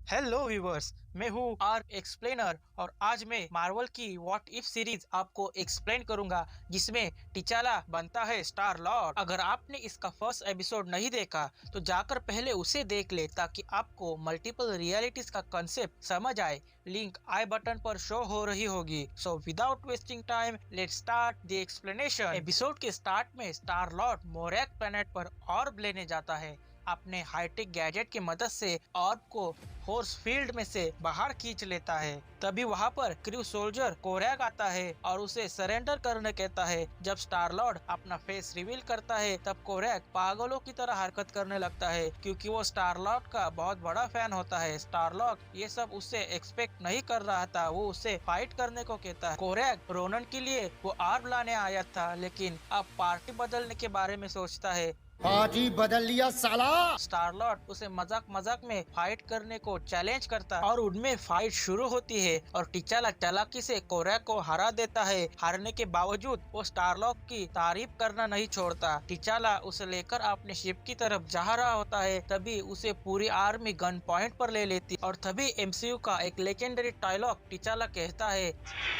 Hello viewers, मैं हूँ arc explainer और आज मैं मार्वल की व्हाट इफ सीरीज आपको एक्सप्लेन करूंगा जिसमें टिचाला बनता है स्टार लॉर्ड। अगर आपने इसका फर्स्ट एपिसोड नहीं देखा तो जाकर पहले उसे देख ले ताकि आपको मल्टीपल रियलिटीज का कंसेप्ट समझ आए। लिंक आई बटन पर शो हो रही होगी। So without wasting time let's start the explanation. Episode के स्टार्ट में स्टार लॉर्ड मोरैक प्लेनेट पर ऑर्ब लेने जाता है। अपने हाईटेक गैजेट की मदद से ऑर्ब को फोर्स फील्ड में से बाहर खींच लेता है। तभी वहाँ पर क्रू सोल्जर कोरैक आता है और उसे सरेंडर करने कहता है। जब स्टार लॉर्ड अपना फेस रिवील करता है तब कोरैक पागलों की तरह हरकत करने लगता है क्योंकि वो स्टार लॉर्ड का बहुत बड़ा फैन होता है। स्टार लॉर्ड ये सब उससे एक्सपेक्ट नहीं कर रहा था। वो उससे फाइट करने को कहता है। कोरैक रोनन के लिए वो आर्म लाने आया था लेकिन अब पार्टी बदलने के बारे में सोचता है। पार्टी बदल लिया साला। स्टार लॉर्ड उसे मजाक मजाक में फाइट करने को चैलेंज करता है और उनमें फाइट शुरू होती है और टिचाला चालाकी से कोरैक को हरा देता है। हारने के बावजूद वो स्टार लॉर्ड की तारीफ करना नहीं छोड़ता। टिचाला उसे लेकर अपने शिप की तरफ जा रहा होता है तभी उसे पूरी आर्मी गन पॉइंट पर ले लेती और तभी एमसीयू का एक लेजेंडरी डायलॉग टिचाला कहता है,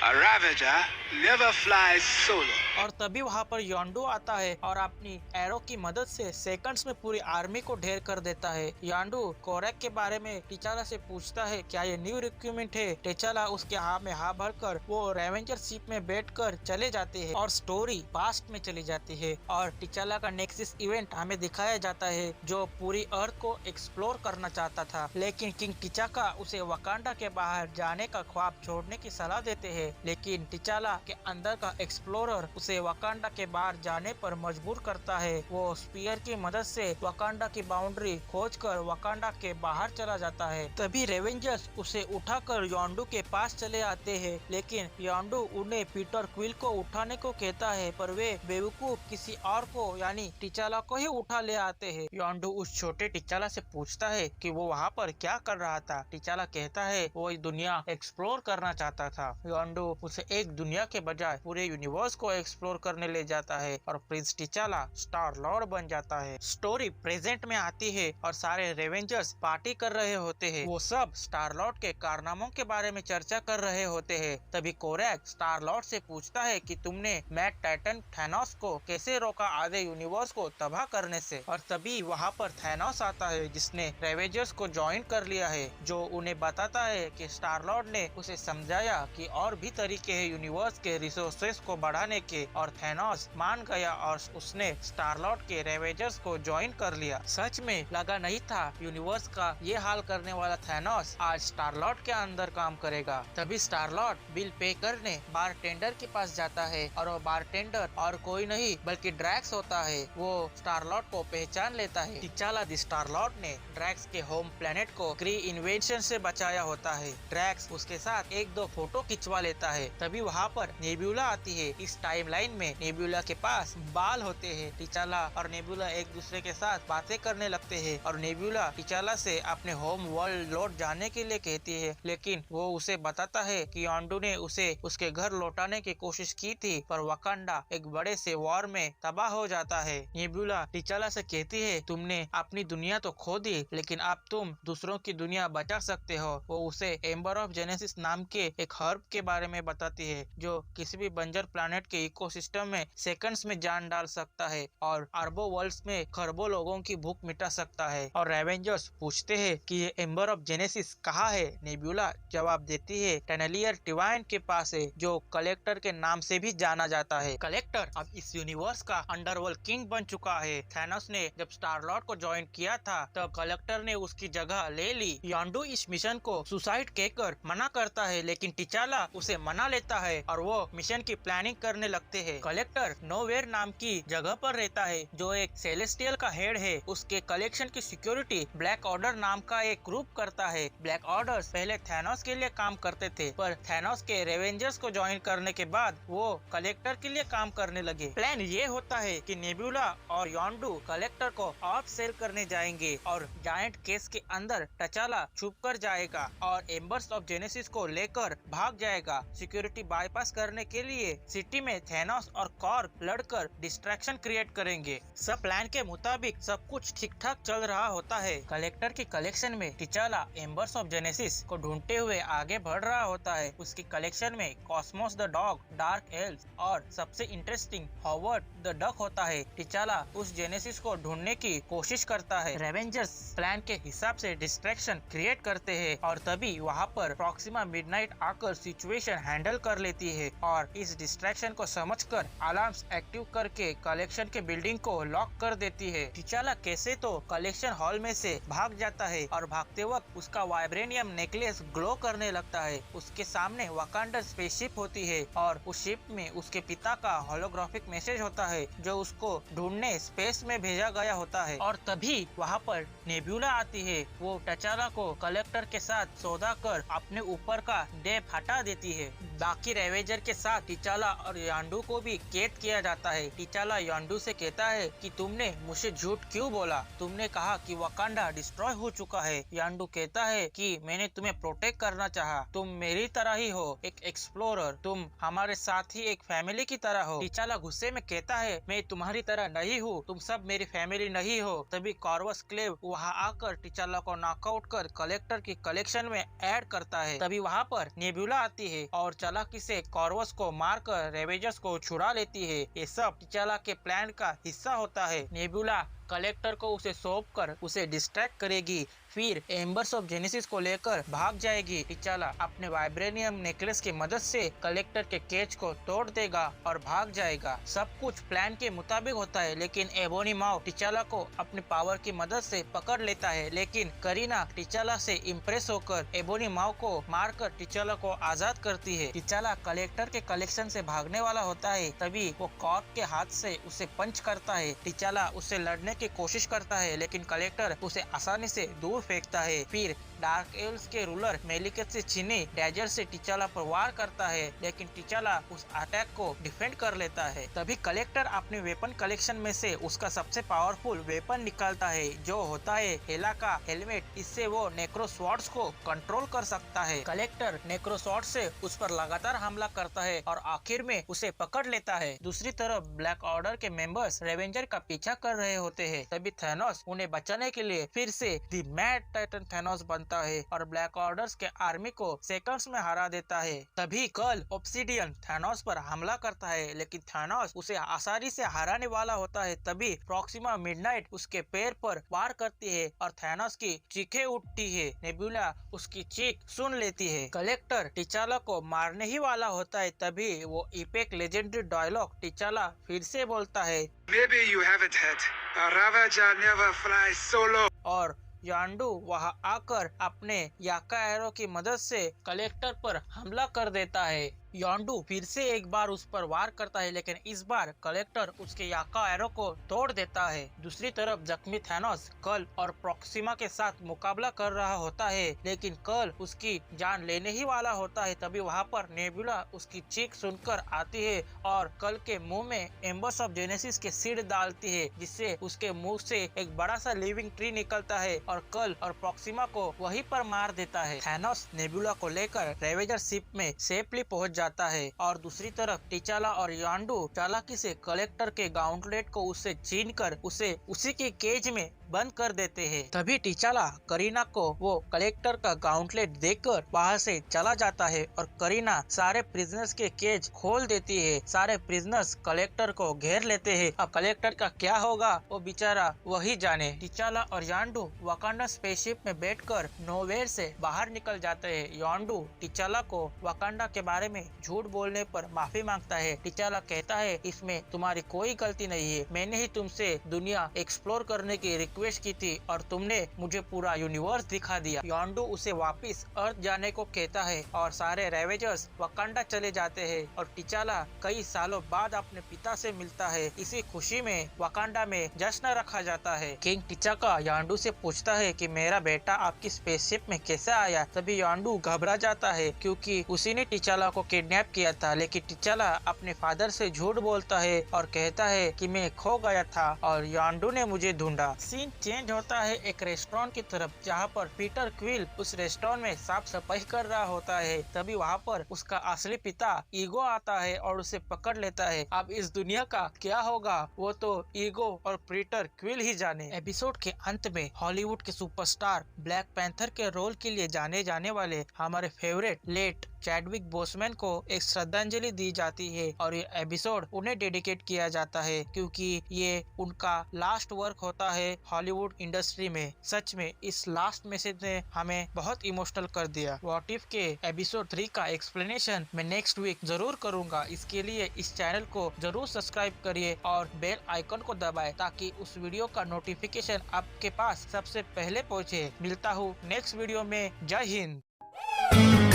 A Ravager never flies solo. और तभी वहाँ पर योंडू आता है और अपनी एरो की मदद से सेकंड्स में पूरी आर्मी को ढेर कर देता है। योंडू कोरैक के बारे में टिचाला से पूछता है क्या ये न्यू रिक्रूटमेंट है। टिचाला उसके हाँ में हाँ भरकर वो रेवेंजर शिप में बैठकर चले जाते हैं और स्टोरी पास्ट में चली जाती है और टिचाला का नेक्सस इवेंट हमें दिखाया जाता है जो पूरी अर्थ को एक्सप्लोर करना चाहता था लेकिन किंग टिचाका उसे वकांडा के बाहर जाने का ख्वाब छोड़ने की सलाह देते हैं लेकिन टिचाला के अंदर का एक्सप्लोरर उसे वकांडा के बाहर जाने पर मजबूर करता है। वो स्पीयर की मदद से वकांडा की बाउंड्री खोजकर वकांडा के बाहर चला जाता है। तभी रेवेंजर्स उसे उठाकर योंडू के पास चले आते हैं लेकिन योंडू उन्हें पीटर क्विल को उठाने को कहता है पर वे बेवकूफ किसी और को यानी टिचाला को ही उठा ले आते हैं। योंडू उस छोटे टिचाला से पूछता है कि वो वहाँ पर क्या कर रहा था। टिचाला कहता है वो दुनिया एक्सप्लोर करना चाहता था। योंडू उसे एक दुनिया के बजाय पूरे यूनिवर्स को एक्सप्लोर करने ले जाता है और प्रिंस टिचाला स्टार लॉर्ड बन जाता है। स्टोरी प्रेजेंट में आती है और सारे रेवेंजर्स पार्टी कर रहे होते हैं। वो सब स्टार लॉर्ड के कारनामों के बारे में चर्चा कर रहे होते हैं। तभी कोरैक स्टार लॉर्ड से पूछता है कि तुमने मैड टाइटन थैनोस को कैसे रोका आधे यूनिवर्स को तबाह करने से। और तभी वहाँ पर थैनोस आता है जिसने रेवेंजर्स को ज्वाइन कर लिया है जो उन्हें बताता है कि स्टार लॉर्ड ने उसे समझाया कि और भी तरीके हैं यूनिवर्स के रिसोर्सेस को बढ़ाने के और थैनोस मान गया और उसने स्टार लॉर्ड के रेवेंजर्स को ज्वाइन कर लिया। सच में लगा नहीं था यूनिवर्स का ये हाल करने वाला थैनोस आज स्टार लॉर्ड के अंदर काम करेगा। तभी स्टार लॉर्ड बिल पे करने बारटेंडर के पास जाता है और वो बारटेंडर और कोई नहीं बल्कि ड्रैक्स होता है। वो स्टार लॉर्ड को पहचान लेता है। टिचाला द स्टार लॉर्ड ने ड्रैक्स के होम प्लेनेट को क्री इन्वेंशन से बचाया होता है। ड्रैक्स उसके साथ एक दो फोटो खिंचवा लेता है। तभी वहाँ पर नेबुला आती है। इस टाइमलाइन में नेबुला के पास बाल होते हैं। टिचाला और नेबुला एक दूसरे के साथ बातें करने लगते हैं और नेबुला टिचाला से अपने होम वर्ल्ड लौट जाने के लिए कहती है लेकिन वो उसे बताता है कि योंडू ने उसे उसके घर लौटाने की कोशिश की थी पर वकांडा एक बड़े से वॉर में तबाह हो जाता है। नेबुला टिचाला से कहती है तुमने अपनी दुनिया तो खो दी लेकिन अब तुम दूसरों की दुनिया बचा सकते हो। वो उसे एम्बर ऑफ जेनेसिस नाम के एक हर्ब के बारे में बताती है जो किसी भी बंजर प्लैनेट के इकोसिस्टम में सेकंड्स में जान डाल सकता है और अरबों वर्ल्ड्स में खरबों लोगों की भूख मिटा सकता है। और रेवेंजर्स पूछते हैं कि ये एम्बर ऑफ जेनेसिस कहाँ है। नेबुला जवाब देती है टेनेलियर डिवाइन के पास है जो कलेक्टर के नाम से भी जाना जाता है। कलेक्टर अब इस यूनिवर्स का अंडरवर्ल्ड किंग बन चुका है। थैनोस ने जब स्टार लॉर्ड को ज्वाइन किया था तो कलेक्टर ने उसकी जगह ले ली। योंडू इस मिशन को सुसाइड कहकर मना करता है लेकिन टिचाला उसे मना लेता है और वो मिशन की प्लानिंग करने लगते हैं। कलेक्टर नोवेयर नाम की जगह पर रहता है जो एक सेलेस्टियल का हेड है। उसके कलेक्शन की सिक्योरिटी ब्लैक ऑर्डर नाम का एक ग्रुप करता है। ब्लैक ऑर्डर पहले थैनोस के लिए काम करते थे पर थैनोस के रेवेंजर्स को ज्वाइन करने के बाद वो कलेक्टर के लिए काम करने लगे। प्लान ये होता है कि नेबुला और योंडू कलेक्टर को ऑफ सेल करने जाएंगे और जायंट केस के अंदर टचाला छुप कर जाएगा और एम्बर्स ऑफ जेनेसिस को लेकर भाग जाएगा। सिक्योरिटी बाईपास करने के लिए सिटी में थैनोस और कॉर्ग लड़कर डिस्ट्रैक्शन क्रिएट करेंगे। सब प्लान के मुताबिक सब कुछ ठीक ठाक चल रहा होता है। कलेक्टर की कलेक्शन में टिचाला एम्बर्स ऑफ जेनेसिस को ढूंढते हुए आगे बढ़ रहा होता है। उसकी कलेक्शन में Cosmos the dog, dark elf और सबसे इंटरेस्टिंग हॉवर्ड द डक होता है। टिचाला उस जेनेसिस को ढूंढने की कोशिश करता है। रेवेंजर्स प्लान के हिसाब से डिस्ट्रैक्शन क्रिएट करते हैं और तभी वहाँ पर प्रॉक्सिमा मिडनाइट आकर सिचुएशन हैंडल कर लेती है और इस डिस्ट्रैक्शन को समझकर अलार्म्स एक्टिव करके कलेक्शन के बिल्डिंग को लॉक कर देती है। टिचाला कैसे तो कलेक्शन हॉल में से भाग जाता है और भागते वक्त उसका वाइब्रेनियम नेकलेस ग्लो करने लगता है। उसके सामने वाकांडा स्पेसशिप होती है और उस शिप में उसके पिता का होलोग्राफिक मैसेज होता है जो उसको ढूंढने स्पेस में भेजा गया होता है। और तभी वहाँ पर नेब्यूला आती है। वो टिचाला को कलेक्टर के साथ सौदा कर अपने ऊपर का डेप हटा देती है। बाकी रेवेंजर के साथ टिचाला और यांडू को भी कैद किया जाता है। टिचाला यांडू से कहता है कि तुमने मुझे झूठ क्यों बोला, तुमने कहा कि वाकांडा डिस्ट्रॉय हो चुका है। यांडू कहता है कि मैंने तुम्हें प्रोटेक्ट करना चाहा, तुम मेरी तरह ही हो, एक एक्सप्लोरर, तुम हमारे साथ ही एक फैमिली की तरह हो। टिचाला गुस्से में कहता है मैं तुम्हारी तरह नहीं हूँ, तुम सब मेरी फैमिली नहीं हो। तभी कॉर्वस क्लेव वहाँ आकर टिचाला को नॉकआउट कर कलेक्टर की कलेक्शन में ऐड करता है। तभी वहाँ पर नेब्यूला आती है और चालाकी से कॉर्वस को मारकर रेवेंजर्स को छुड़ा लेती है। ये सब टिचाला के प्लान का हिस्सा होता है। नेब्यूला कलेक्टर को उसे सौंप कर उसे डिस्ट्रैक्ट करेगी, फिर एम्बर्स ऑफ जेनेसिस को लेकर भाग जाएगी। टिचाला अपने वाइब्रेनियम नेकलेस की मदद से कलेक्टर के केज को तोड़ देगा और भाग जाएगा। सब कुछ प्लान के मुताबिक होता है, लेकिन एबोनी माओ टिचाला को अपनी पावर की मदद से पकड़ लेता है। लेकिन करीना टिचाला से इम्प्रेस होकर एबोनी माओ को मारकर टिचाला को आजाद करती है। टिचाला कलेक्टर के कलेक्शन से भागने वाला होता है, तभी वो कॉर्प के हाथ से उसे पंच करता है। टिचाला उससे लड़ने की कोशिश करता है, लेकिन कलेक्टर उसे आसानी से दूर फेंकता है। फिर डार्क एल्व्स के रूलर मेलिकेथ से छिने डैजर से टिचाला पर वार करता है, लेकिन टिचाला उस अटैक को डिफेंड कर लेता है। तभी कलेक्टर अपने वेपन कलेक्शन में से उसका सबसे पावरफुल वेपन निकालता है, जो होता है हेला का हेलमेट। इससे वो नेक्रो स्वॉर्ड्स को कंट्रोल कर सकता है। कलेक्टर नेक्रो स्वॉर्ड से उस पर लगातार हमला करता है और आखिर में उसे पकड़ लेता है। दूसरी तरफ ब्लैक ऑर्डर के मेंबर्स रेवेंजर का पीछा कर रहे होते हैं। तभी थैनोस उन्हें बचाने के लिए फिर से द मैड टाइटन थैनोस बनता है और ब्लैक ऑर्डर्स के आर्मी को सेकंड्स में हरा देता है। तभी कल ऑब्सिडियन थैनोस पर हमला करता है, लेकिन थैनोस उसे आसानी से हराने वाला होता है। तभी प्रॉक्सिमा मिडनाइट उसके पैर पर वार करती है और थैनोस की चीखें उठती है। नेब्यूला उसकी चीख सुन लेती है। कलेक्टर टिचाला को मारने ही वाला होता है, तभी वो इपेक लेजेंडरी डायलॉग टिचाला फिर से बोलता है, Maybe you haven't had. A Ravager never flies solo. और यांडू वहां आकर अपने याका एरो की मदद से कलेक्टर पर हमला कर देता है। यांडू फिर से एक बार उस पर वार करता है, लेकिन इस बार कलेक्टर उसके याका एरो को तोड़ देता है। दूसरी तरफ जख्मी थैनोस कल और प्रॉक्सिमा के साथ मुकाबला कर रहा होता है, लेकिन कल उसकी जान लेने ही वाला होता है। तभी वहाँ पर नेब्यूला उसकी चीख सुनकर आती है और कल के मुंह में एम्बर्स ऑफ जेनेसिस के सीड डालती है, जिससे उसके मुंह से एक बड़ा सा लिविंग ट्री निकलता है और कल और प्रॉक्सिमा को वहीं पर मार देता है। थैनोस नेब्यूला को लेकर रेवेंजर शिप में सेफली पहुंच जाता है और दूसरी तरफ टिचाला और यांडू चालाकी से कलेक्टर के गाउंटलेट को उससे छीनकर उसे उसी के केज में बंद कर देते हैं। तभी टिचाला करीना को वो कलेक्टर का गाउंटलेट देकर वहाँ से चला जाता है और करीना सारे प्रिजनर्स के केज खोल देती है। सारे प्रिजनर्स कलेक्टर को घेर लेते हैं। अब कलेक्टर का क्या होगा वो बेचारा वही जाने। टिचाला और यांडू वाकांडा स्पेसशिप में बैठकर नोवेयर से बाहर निकल जाते हैं। यांडू टिचाला को वाकांडा के बारे में झूठ बोलने पर माफी मांगता है। टिचाला कहता है इसमें तुम्हारी कोई गलती नहीं है, मैंने ही तुमसे दुनिया एक्सप्लोर करने की रिक्वेस्ट की थी और तुमने मुझे पूरा यूनिवर्स दिखा दिया। यांडू उसे वापस अर्थ जाने को कहता है और सारे रेवेंजर्स वाकांडा चले जाते हैं और टिचाला कई सालों बाद अपने पिता से मिलता है। इसी खुशी में वाकांडा में जश्न रखा जाता है। किंग टिचाका यांडू से पूछता है कि मेरा बेटा आपकी स्पेसशिप में कैसे आया। तभी यांडू घबरा जाता है क्योंकि उसी ने टिचाला को किडनैप किया था, लेकिन टिचाला अपने फादर से झूठ बोलता है और कहता है कि मैं खो गया था और यांडू ने मुझे ढूंढा। सीन चेंज होता है एक रेस्टोरेंट की तरफ, जहाँ पर पीटर क्विल उस रेस्टोरेंट में साफ सफाई कर रहा होता है। तभी वहाँ पर उसका असली पिता ईगो आता है और उसे पकड़ लेता है। अब इस दुनिया का क्या होगा वो तो ईगो और पीटर क्विल ही जाने। एपिसोड के अंत में हॉलीवुड के सुपरस्टार ब्लैक पैंथर के रोल के लिए जाने जाने वाले हमारे फेवरेट लेट चैडविक बोसमैन को एक श्रद्धांजलि दी जाती है और ये एपिसोड उन्हें डेडिकेट किया जाता है, क्योंकि ये उनका लास्ट वर्क होता है हॉलीवुड इंडस्ट्री में। सच में इस लास्ट मैसेज ने हमें बहुत इमोशनल कर दिया। व्हाट इफ के एपिसोड 3 का एक्सप्लेनेशन मैं नेक्स्ट वीक जरूर करूंगा। इसके लिए इस चैनल को जरूर सब्सक्राइब करिए और बेल आइकन को दबाएं ताकि उस वीडियो का नोटिफिकेशन आपके पास सबसे पहले पहुंचे। मिलता हूँ नेक्स्ट वीडियो में। जय हिंद।